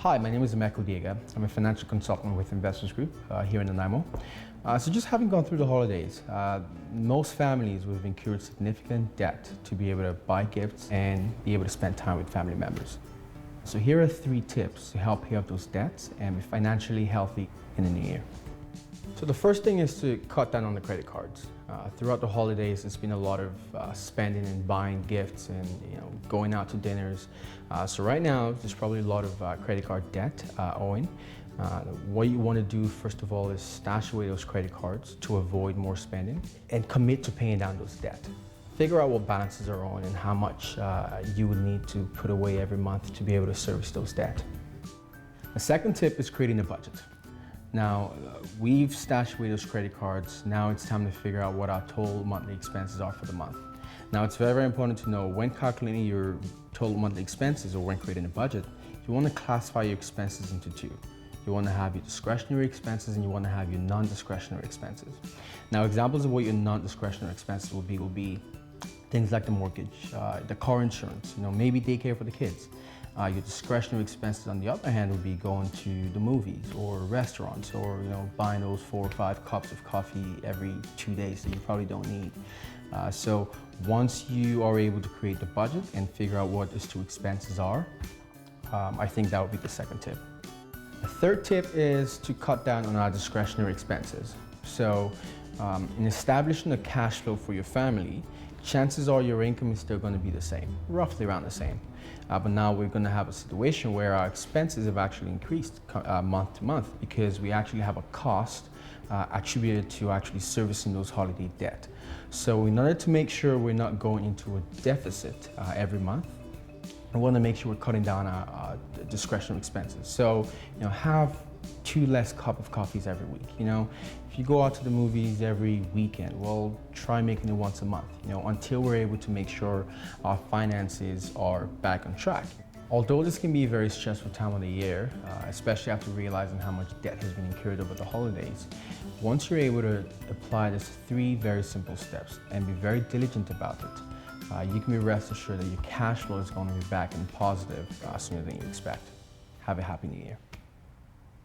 Hi, my name is Emeka Udeagha. I'm a financial consultant with Investors Group here in Nanaimo. So just having gone through the holidays, most families would have incurred significant debt to be able to buy gifts and be able to spend time with family members. So here are 3 tips to help pay off those debts and be financially healthy in the new year. So the first thing is to cut down on the credit cards. Throughout the holidays, it's been a lot of spending and buying gifts and going out to dinners. So right now, there's probably a lot of credit card debt owing. What you want to do first of all is stash away those credit cards to avoid more spending and commit to paying down those debt. Figure out what balances are owing and how much you would need to put away every month to be able to service those debt. The second tip is creating a budget. Now, we've stashed away those credit cards. Now it's time to figure out what our total monthly expenses are for the month. Now, it's very, very important to know when calculating your total monthly expenses or when creating a budget, you want to classify your expenses into 2. You want to have your discretionary expenses and you want to have your non-discretionary expenses. Now, examples of what your non-discretionary expenses will be things like the mortgage, the car insurance, maybe daycare for the kids. Your discretionary expenses, on the other hand, would be going to the movies or restaurants or buying those 4 or 5 cups of coffee every 2 days that you probably don't need. So once you are able to create the budget and figure out what those 2 expenses are, I think that would be the second tip. The third tip is to cut down on our discretionary expenses. So in establishing a cash flow for your family, chances are your income is still going to be the same, roughly around the same. But now we're going to have a situation where our expenses have actually increased month to month because we actually have a cost attributed to actually servicing those holiday debt. So in order to make sure we're not going into a deficit every month, we want to make sure we're cutting down our discretionary expenses. So have 2 less cup of coffees every week. If you go out to the movies every weekend, well, try making it once a month, until we're able to make sure our finances are back on track. Although this can be a very stressful time of the year, especially after realizing how much debt has been incurred over the holidays, once you're able to apply these 3 very simple steps and be very diligent about it, you can be rest assured that your cash flow is going to be back and positive sooner than you expect. Have a happy new year.